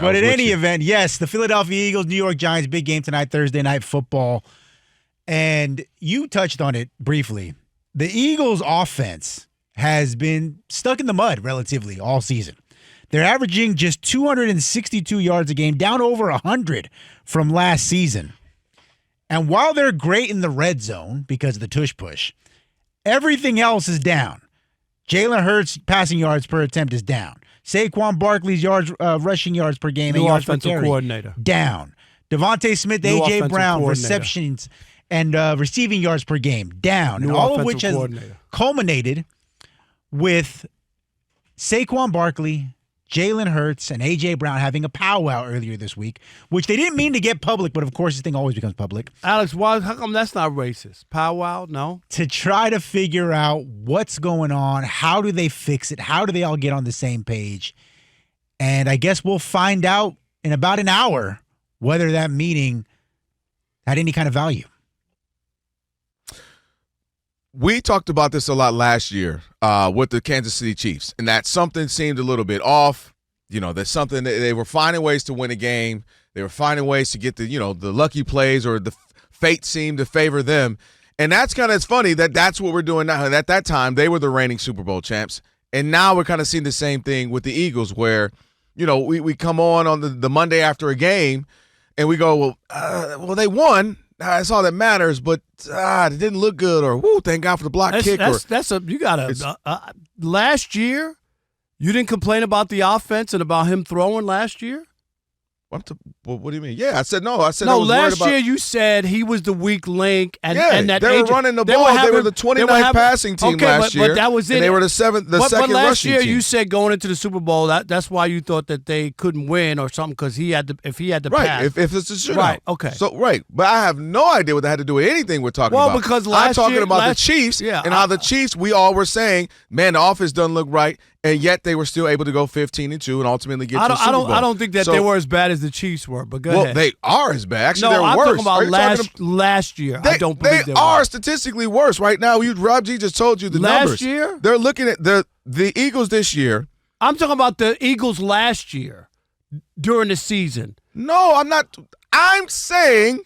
But in any event, yes, the Philadelphia Eagles, New York Giants, big game tonight, Thursday Night Football. And you touched on it briefly. The Eagles' offense has been stuck in the mud relatively all season. They're averaging just 262 yards a game, down over 100 from last season. And while they're great in the red zone because of the tush push, everything else is down. Jalen Hurts' passing yards per attempt is down. Saquon Barkley's rushing yards per game and yards per carry coordinator down. Devontae Smith, A.J. Brown, receptions and receiving yards per game down. And all of which has culminated with Saquon Barkley, Jalen Hurts, and A.J. Brown having a powwow earlier this week, which they didn't mean to get public, but of course this thing always becomes public. Alex, how come that's not racist? Powwow? No? To try to figure out what's going on, how do they fix it, how do they all get on the same page? And I guess we'll find out in about an hour whether that meeting had any kind of value. We talked about this a lot last year with the Kansas City Chiefs, and that something seemed a little bit off. You know, there's something that they were finding ways to win a game. They were finding ways to get the lucky plays, or the fate seemed to favor them. And that's kind of, it's funny that that's what we're doing now. And at that time, they were the reigning Super Bowl champs. And now we're kind of seeing the same thing with the Eagles where, we come on the Monday after a game and we go, well, they won. That's all that matters, but it didn't look good, or thank God for the block kick. Last year, you didn't complain about the offense and about him throwing last year? What do you mean? Yeah, I said no. Last year you said he was the weak link, and that they were running the ball. They were the 29th passing team last year. But that was it. And they were the second rushing team. But last year you said going into the Super Bowl that's why you thought that they couldn't win or something because if he had to pass. If it's a shootout. Right. Okay. So but I have no idea what that had to do with anything we're talking about. Well, because I'm talking about the Chiefs and how the Chiefs, we all were saying, man, the offense doesn't look right. And yet they were still able to go 15-2 and ultimately get to the Super Bowl. I don't think that they were as bad as the Chiefs were, but go ahead. Well, they are as bad. Actually, they're I'm worse. talking about last year. I don't believe they are statistically worse right now. Rob G just told you the numbers. Last year? They're looking at the Eagles this year. I'm talking about the Eagles last year during the season. No, I'm not. I'm saying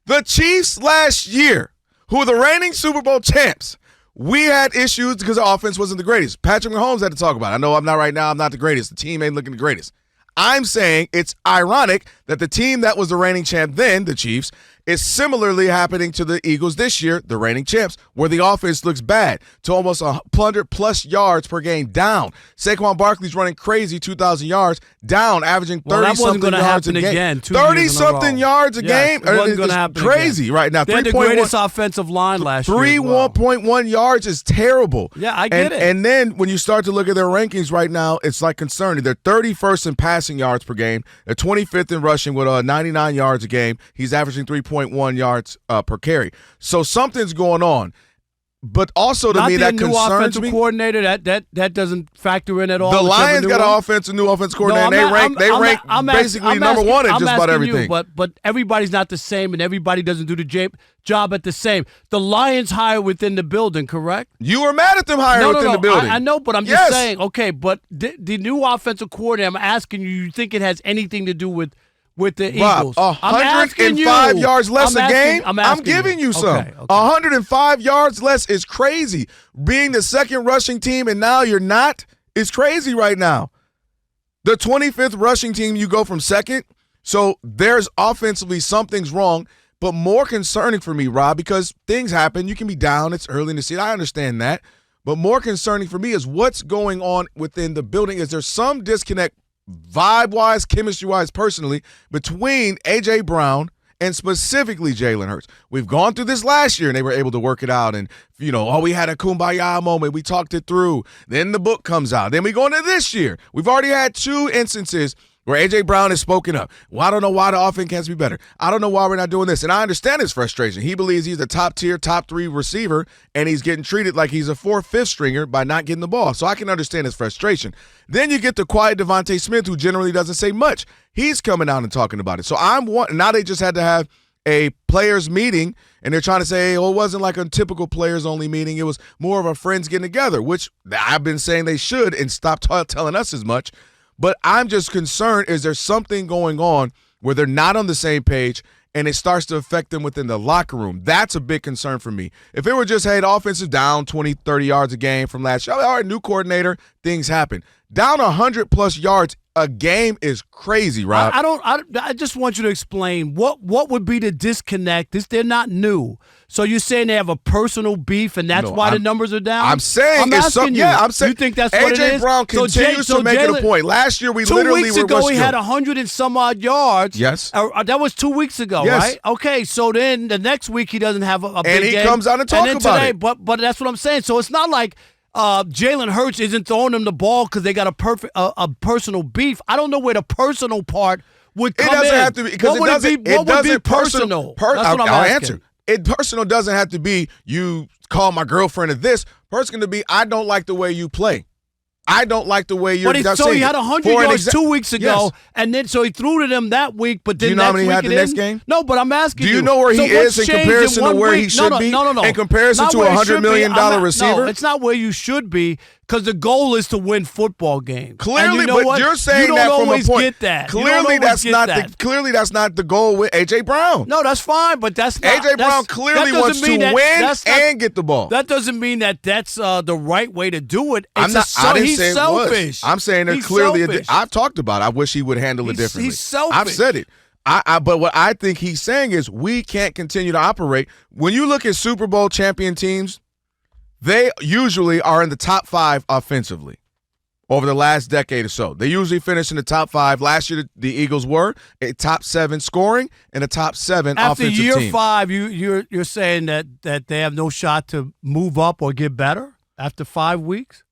the Chiefs last year, who are the reigning Super Bowl champs. We had issues because the offense wasn't the greatest. Patrick Mahomes had to talk about it. I know I'm not right now. I'm not the greatest. The team ain't looking the greatest. I'm saying it's ironic that the team that was the reigning champ then, the Chiefs, is similarly happening to the Eagles this year, the reigning champs, where the offense looks bad to almost 100-plus yards per game down. Saquon Barkley's running crazy, 2,000 yards, down, averaging 30-something yards a game. 30-something yards a game? It wasn't going to happen crazy again. Right now. They had the greatest offensive line last year. 1.1 yards is terrible. Yeah, I get it. And then when you start to look at their rankings right now, it's like concerning. They're 31st in passing yards per game. They're 25th in rushing with 99 yards a game. He's averaging 3.1 yards per carry. So something's going on. But also to me, that concerns me. Not the new offensive coordinator. That doesn't factor in at all. The Lions got a new offensive coordinator. And they rank basically number one in just about everything. But everybody's not the same, and everybody doesn't do the job at the same. The Lions hire within the building, correct? You were mad at them hiring within the building. I know, but I'm just saying. Okay, but the new offensive coordinator, I'm asking you. You think it has anything to do with the Eagles? 105 yards less a game? I'm giving you some. Okay. 105 yards less is crazy. Being the second rushing team and now you're not is crazy right now. The 25th rushing team, you go from second. So there's offensively something's wrong. But more concerning for me, Rob, because things happen. You can be down. It's early in the season. I understand that. But more concerning for me is what's going on within the building. Is there some disconnect vibe-wise, chemistry-wise, personally, between A.J. Brown and specifically Jalen Hurts? We've gone through this last year, and they were able to work it out. And, we had a kumbaya moment. We talked it through. Then the book comes out. Then we go into this year. We've already had 2 instances where A.J. Brown has spoken up. Well, I don't know why the offense can't be better. I don't know why we're not doing this. And I understand his frustration. He believes he's a top-tier, top-3 receiver, and he's getting treated like he's a 4th, 5th stringer by not getting the ball. So I can understand his frustration. Then you get the quiet Devontae Smith, who generally doesn't say much. He's coming out and talking about it. So now they just had to have a players meeting, and they're trying to say, it wasn't like a typical players-only meeting. It was more of a friends getting together, which I've been saying they should and stop telling us as much. But I'm just concerned, is there something going on where they're not on the same page and it starts to affect them within the locker room? That's a big concern for me. If it were just, hey, the offense is down 20, 30 yards a game from last year, all right, new coordinator, things happen. Down 100-plus yards a game is crazy, Rob. I just want you to explain what would be the disconnect. They're not new. So you're saying they have a personal beef, and that's why the numbers are down? I'm saying it's something. Yeah, I'm saying. You think that's what it is? A.J. Brown continues to make it a point. Last year, we literally were 2 weeks ago, he had 100 and some odd yards. Yes. That was 2 weeks ago, right? Okay, so then the next week he doesn't have a big game. And he comes out and talks about today, it. But that's what I'm saying. So it's not like Jalen Hurts isn't throwing them the ball because they got a personal beef. I don't know where the personal part would come in. It doesn't have to be, because what would be personal? That's what I'm asking. Answer. It personal doesn't have to be you call my girlfriend of this. Personal to be, I don't like the way you play. I don't like the way you're. But so he had 100 yards 2 weeks ago, and then so he threw to them that week. But then do you know how many he had the next game? No, but I'm asking you. Do you know where he is in comparison to where he should be? No. In comparison to a $100 million receiver? No, it's not where you should be, because the goal is to win football games. Clearly, but you're saying that from a point. Get that. Clearly, that's not the goal with A.J. Brown. No, that's fine, but that's not. A.J. Brown clearly wants to win and get the ball. That doesn't mean that that's the right way to do it. I didn't say it was. I'm saying they're clearly. I've talked about it. I wish he would handle it differently. He's selfish. I've said it. But what I think he's saying is we can't continue to operate. When you look at Super Bowl champion teams, they usually are in the top 5 offensively over the last decade or so. They usually finish in the top 5. Last year, the Eagles were a top 7 scoring and a top 7 offensive team. After year 5, you're saying that they have no shot to move up or get better after 5 weeks?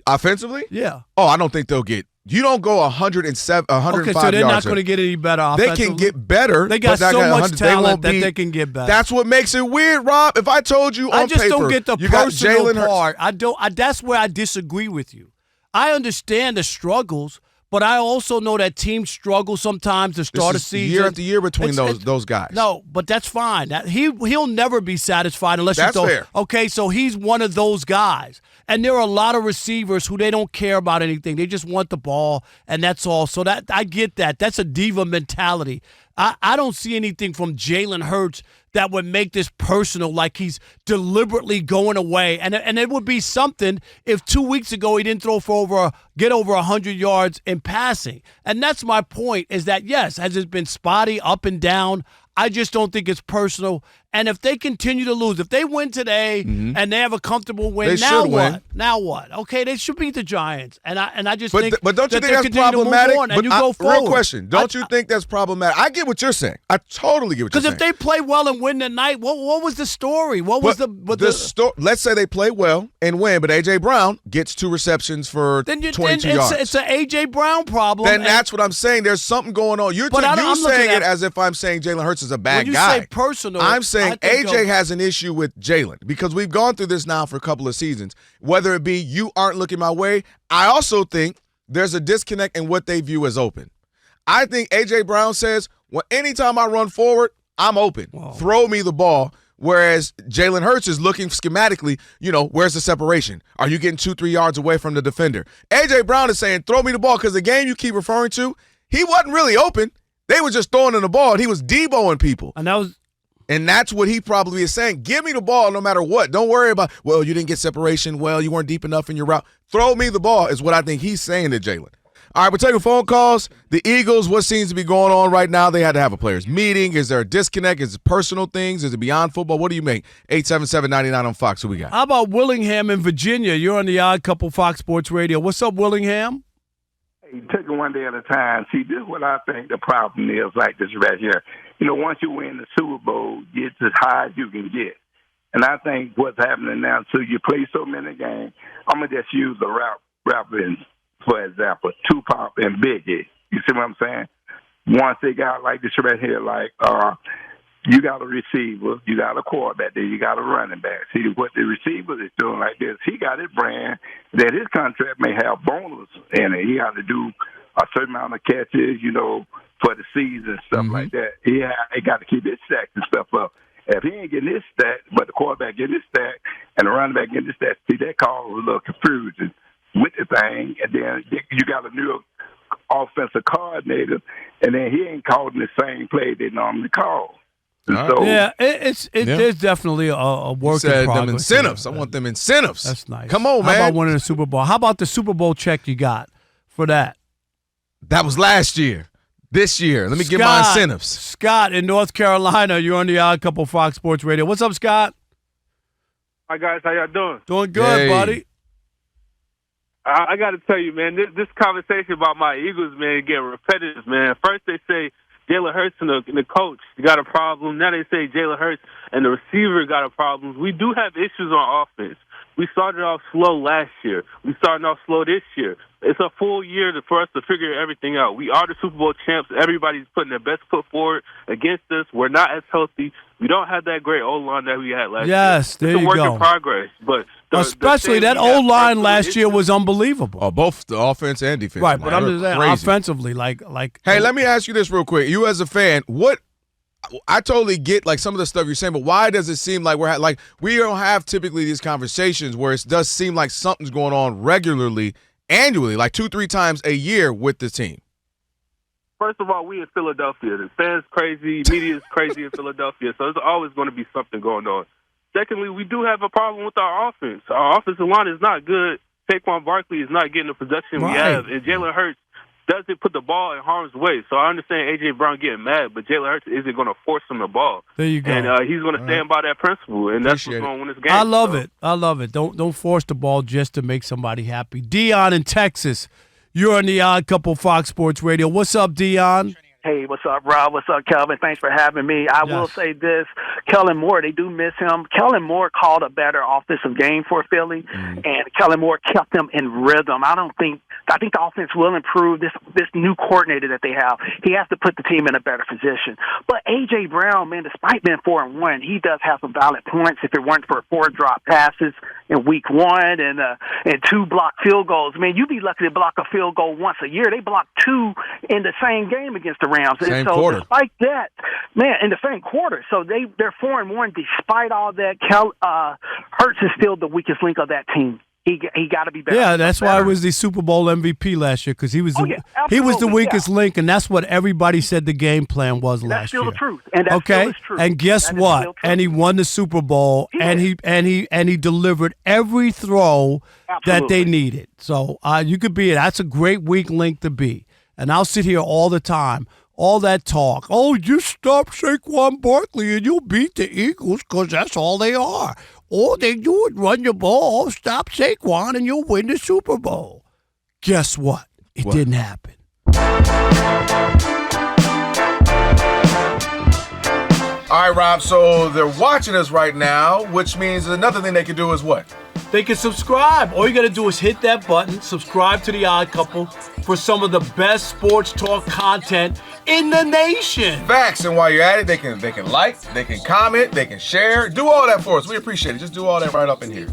Offensively? Yeah. Oh, I don't think they'll get. You don't go 105 yards. Okay, so they're not going to get any better offensively? They can get better. They got so much talent that they can get better. That's what makes it weird, Rob. If I told you on paper, I just don't get the personal part. Hurts. That's where I disagree with you. I understand the struggles, but I also know that teams struggle sometimes to start a season. Year after year between those guys. No, but that's fine. He'll never be satisfied unless that's you throw. Fair. Okay, so he's one of those guys. And there are a lot of receivers who they don't care about anything. They just want the ball, and that's all. So that I get that. That's a diva mentality. I don't see anything from Jalen Hurts that would make this personal, like he's deliberately going away. And it would be something if 2 weeks ago he didn't get over 100 yards in passing. And that's my point, is that, yes, has it been spotty, up and down? I just don't think it's personal. And if they continue to lose, if they win today and they have a comfortable win, now what? Win. Now what? Okay, they should beat the Giants. And I just think but don't you that think that's problematic? And you go forward. Real question. Don't you think that's problematic? I get what you're saying. I totally get what you're saying. Because if they play well and win tonight, what was the story? What was the story? Let's say they play well and win, but A.J. Brown gets 2 receptions for 22 yards. It's an A.J. Brown problem. Then that's what I'm saying. There's something going on. You're saying it as if I'm saying Jalen Hurts is a bad guy. When you say personal, I'm saying A.J. has an issue with Jalen, because we've gone through this now for a couple of seasons. Whether it be you aren't looking my way, I also think there's a disconnect in what they view as open. I think A.J. Brown says, well, anytime I run forward, I'm open. Whoa. Throw me the ball. Whereas Jalen Hurts is looking schematically, where's the separation? Are you getting 2-3 yards away from the defender? A.J. Brown is saying, throw me the ball, because the game you keep referring to, he wasn't really open. They were just throwing in the ball, and he was deboing people. And that's what he probably is saying. Give me the ball no matter what. Don't worry about, well, you didn't get separation. Well, you weren't deep enough in your route. Throw me the ball is what I think he's saying to Jalen. All right, we're taking phone calls. The Eagles, what seems to be going on right now? They had to have a players' meeting. Is there a disconnect? Is it personal things? Is it beyond football? What do you make? 877-99 on Fox. Who we got? How about Willingham in Virginia? You're on the Odd Couple Fox Sports Radio. What's up, Willingham? Hey, take it one day at a time. See, this is what I think the problem is, like this right here. Once you win the Super Bowl, it's as high as you can get. And I think what's happening now, so you play so many games. I'm going to just use the rappers, for example, Tupac and Biggie. You see what I'm saying? Once they got like this right here, like you got a receiver, you got a quarterback, then you got a running back. See, what the receiver is doing like this, he got his brand that his contract may have bonus in it. He got to do a certain amount of catches, for the season and stuff like that. He got to keep his sacks and stuff up. If he ain't getting his stack, but the quarterback getting his stack and the running back getting his stack, see, that causes a little confusion with the thing. And then you got a new offensive coordinator, and then he ain't calling the same play they normally call. So, yeah, there's definitely a work said in progress. them incentives. I want them incentives. That's nice. Come on, man. How about winning the Super Bowl? How about the Super Bowl check you got for that? That was last year. This year, let me get my incentives. Scott in North Carolina, you're on the Odd Couple Fox Sports Radio. What's up, Scott? Hi, guys. How y'all doing? Doing good, buddy. I got to tell you, man, this conversation about my Eagles, man, getting repetitive, man. First they say Jalen Hurts and the coach got a problem. Now they say Jalen Hurts and the receiver got a problem. We do have issues on offense. We started off slow last year. We starting off slow this year. It's a full year for us to figure everything out. We are the Super Bowl champs. Everybody's putting their best foot forward against us. We're not as healthy. We don't have that great O-line that we had last year. Yes, there you go. It's a work in progress. But especially that O-line last year was unbelievable. Oh, both the offense and defense. Right, but I'm just saying, crazy. offensively, like. Hey, let me ask you this real quick. You as a fan, I totally get like some of the stuff you're saying, but why does it seem like we don't have typically these conversations where it does seem like something's going on regularly, annually, like 2-3 times a year with the team? First of all, we in Philadelphia. The fans crazy, media is crazy in Philadelphia, so there's always going to be something going on. Secondly, we do have a problem with our offense. Our offensive line is not good. Saquon Barkley is not getting the production we have, and Jalen Hurts doesn't put the ball in harm's way. So I understand A.J. Brown getting mad, but Jalen Hurts isn't going to force him the ball. There you go. And he's going to stand by that principle, and that's what's going to win this game. I love it. I love it. Don't force the ball just to make somebody happy. Dion in Texas, you're on the Odd Couple Fox Sports Radio. What's up, Dion? Hey, what's up, Rob? What's up, Kelvin? Thanks for having me. I will say this. Kellen Moore, they do miss him. Kellen Moore called a better offensive game for Philly, and Kellen Moore kept them in rhythm. I think the offense will improve. This new coordinator that they have, he has to put the team in a better position. But A.J. Brown, man, despite being 4-1, he does have some valid points. If it weren't for 4 drop passes in week 1 and 2 blocked field goals, man, you'd be lucky to block a field goal once a year. They blocked 2 in the same game against the Rams. Same quarter. Despite that, man, in the same quarter. So they're 4-1 despite all that. Hurts is still the weakest link of that team. He got to be better. Yeah, that's why he was the Super Bowl MVP last year, because he was the weakest link, and that's what everybody said the game plan was last year. That's still the truth. And that's still the truth. And guess what? And he won the Super Bowl, and he delivered every throw that they needed. So you could be that's a great weak link to be. And I'll sit here all the time. All that talk. Oh, just stop Saquon Barkley and you'll beat the Eagles because that's all they are. All they do is run your ball, stop Saquon, and you'll win the Super Bowl. Guess what? It didn't happen. All right, Rob, so they're watching us right now, which means another thing they can do is what? They can subscribe. All you got to do is hit that button, subscribe to The Odd Couple for some of the best sports talk content in the nation. Facts, and while you're at it, they can like, they can comment, they can share. Do all that for us. We appreciate it. Just do all that right up in here.